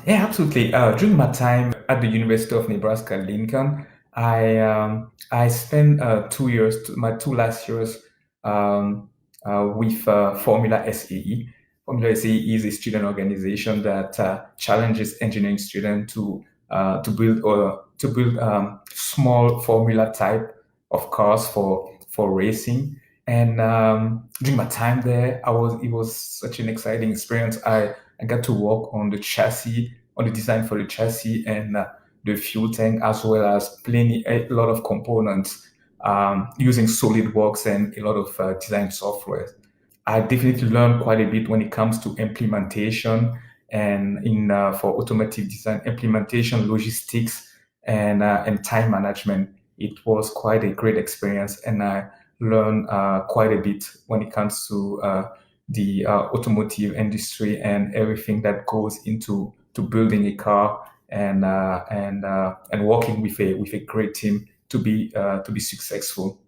Yeah, absolutely. During my time at the University of Nebraska Lincoln, I spent 2 years, my two last years, um, with Formula SAE. Formula SAE is a student organization that challenges engineering students to build small Formula type of cars for racing. And during my time there, it was such an exciting experience. I got to work on the chassis, on the design for the chassis and the fuel tank, as well as a lot of components using SolidWorks and a lot of design software. I definitely learned quite a bit when it comes to implementation and in for automotive design, implementation, logistics, and time management. It was quite a great experience, and I learned quite a bit when it comes to the automotive industry and everything that goes into to building a car and working with a great team to be successful.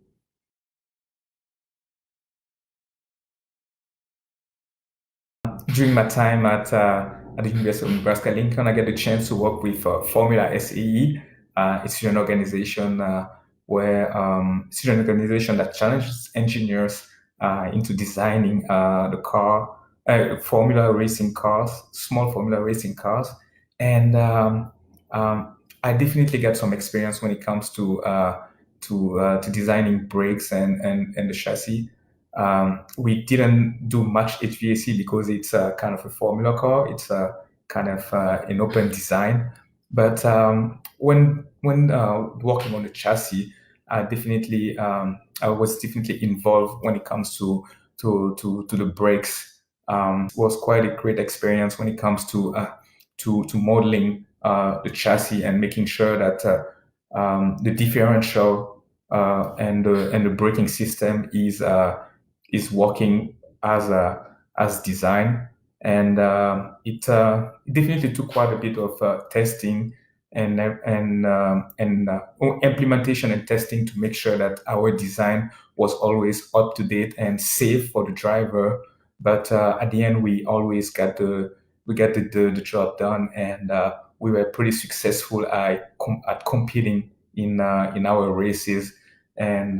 During my time at the University of Nebraska Lincoln, I get the chance to work with Formula SAE. It's an organization it's an organization that challenges engineers into designing Formula racing cars, small Formula racing cars, and I definitely get some experience when it comes to designing brakes and the chassis. We didn't do much HVAC because it's a kind of a formula car. It's a kind of an open design. But when working on the chassis, I was definitely involved when it comes to the brakes. Was quite a great experience when it comes to modeling the chassis and making sure that the differential and the braking system is working as designed. And it definitely took quite a bit of testing and implementation and testing to make sure that our design was always up to date and safe for the driver. But at the end, we got the job done, and we were pretty successful at competing in our races. And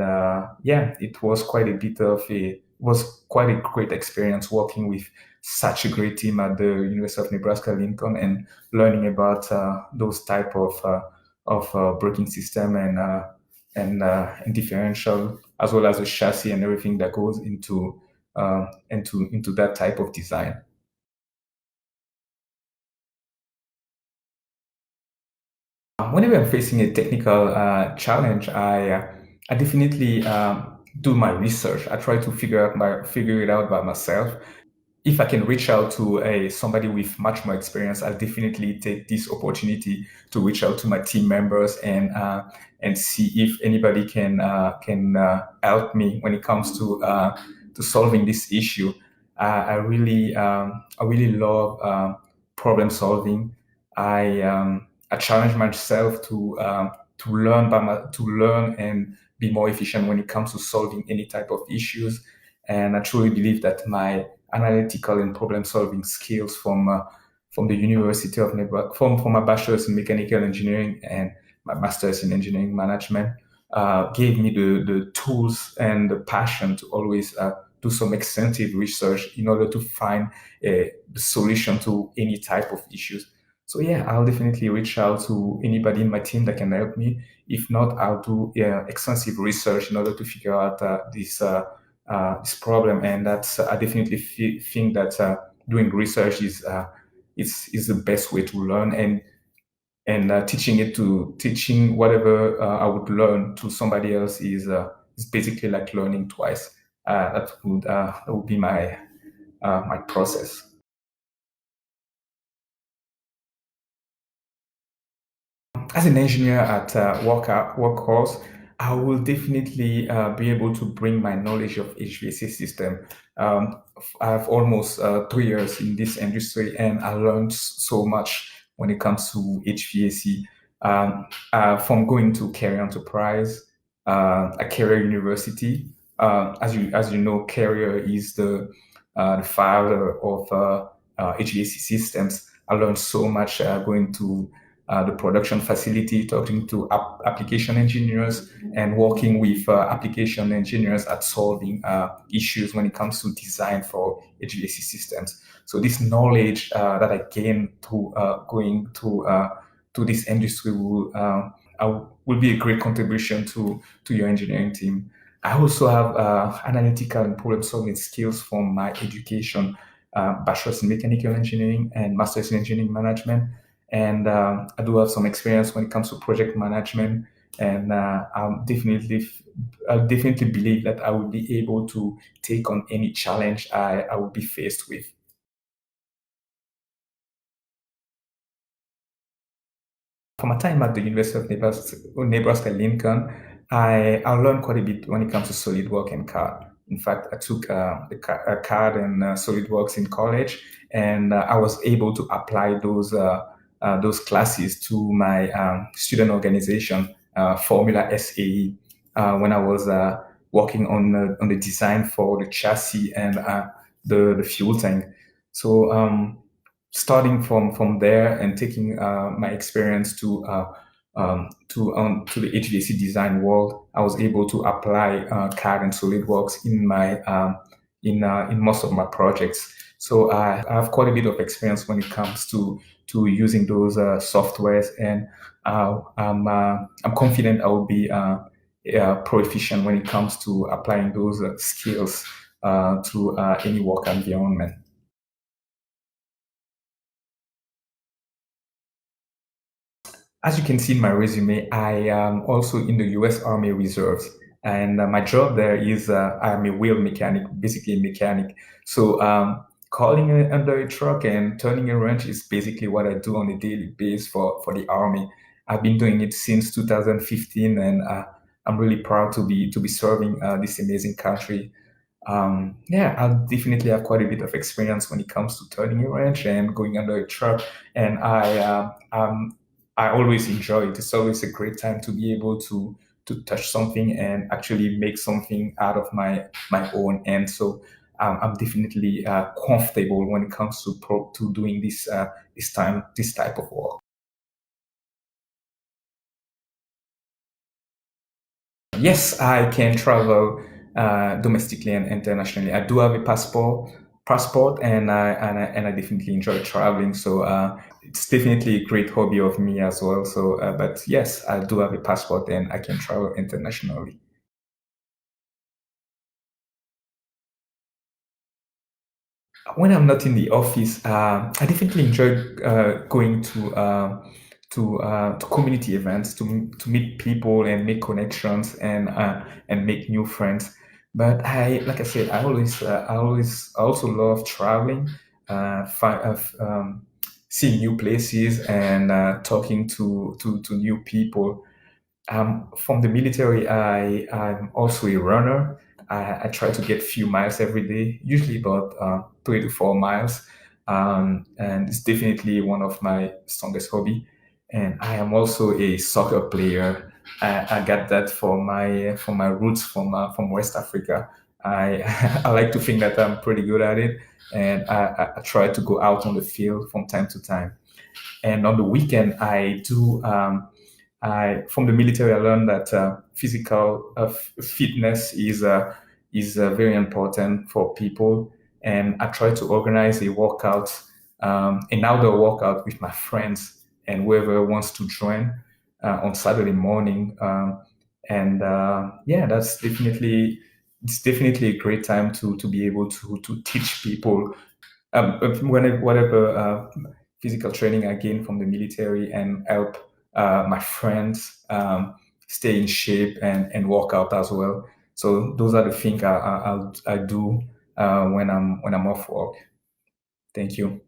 yeah, it was quite a bit of a was quite a great experience working with such a great team at the University of Nebraska Lincoln and learning about those type of braking system and differential, as well as the chassis and everything that goes into that type of design. Whenever I'm facing a technical challenge, I definitely do my research. I try to figure it out by myself. If I can reach out to a somebody with much more experience, I'll definitely take this opportunity to reach out to my team members and see if anybody can help me when it comes to solving this issue. I really love problem solving. I challenge myself to learn and be more efficient when it comes to solving any type of issues. And I truly believe that my analytical and problem solving skills from the University of Nebraska, from my bachelor's in mechanical engineering and my master's in engineering management, gave me the tools and the passion to always do some extensive research in order to find the solution to any type of issues. So yeah, I'll definitely reach out to anybody in my team that can help me. If not, I'll do extensive research in order to figure out this problem. And that's I definitely think that doing research is the best way to learn, and teaching whatever I would learn to somebody else is basically like learning twice. That would be my process. As an engineer at Workhorse, I will definitely be able to bring my knowledge of HVAC system. I have almost 3 years in this industry, and I learned so much when it comes to HVAC. From going to Carrier Enterprise, a Carrier University. As you know, Carrier is the father of HVAC systems. I learned so much going to the production facility, talking to application engineers, and working with application engineers at solving issues when it comes to design for HVAC systems. So this knowledge that I gained through going to this industry will be a great contribution to your engineering team. I also have analytical and problem solving skills from my education, bachelor's in mechanical engineering and master's in engineering management. And I do have some experience when it comes to project management. And I definitely believe that I will be able to take on any challenge I will be faced with. For my time at the University of Nebraska Lincoln, I learned quite a bit when it comes to SolidWorks and CAD. In fact, I took CAD and SolidWorks in college, and I was able to apply those classes to my student organization, Formula SAE, when I was working on the design for the chassis and the fuel tank. So starting from there and taking my experience to the HVAC design world, I was able to apply CAD and SolidWorks in most of my projects. So I have quite a bit of experience when it comes to using those softwares, and I'm confident I will be proficient when it comes to applying those skills to any work environment. As you can see in my resume, I am also in the US Army Reserves. And my job there is I'm a wheel mechanic, basically a mechanic. So calling under a truck and turning a wrench is basically what I do on a daily basis for the Army. I've been doing it since 2015, and I'm really proud to be serving this amazing country. Yeah, I definitely have quite a bit of experience when it comes to turning a wrench and going under a truck, and I always enjoy it. It's always a great time to be able to touch something and actually make something out of my own. And so I'm definitely comfortable when it comes to doing this type of work. Yes, I can travel domestically and internationally. I do have a passport, and I definitely enjoy traveling. So it's definitely a great hobby of me as well. So, but yes, I do have a passport, and I can travel internationally. When I'm not in the office, I definitely enjoy going to community events to meet people and make connections and make new friends. But like I said, I also love traveling, seeing new places and talking to new people. From the military, I'm also a runner. I try to get few miles every day, usually about 3 to 4 miles. And it's definitely one of my strongest hobby. And I am also a soccer player. I got that for my roots from West Africa. I I like to think that I'm pretty good at it, and I try to go out on the field from time to time. And on the weekend, I do. From the military, I learned that physical fitness is very important for people, and I try to organize a workout, an outdoor workout with my friends and whoever wants to join on Saturday morning. And yeah, it's definitely a great time to be able to teach people whatever physical training I gained from the military and help my friends stay in shape and work out as well. So those are the things I do when I'm off work. Thank you.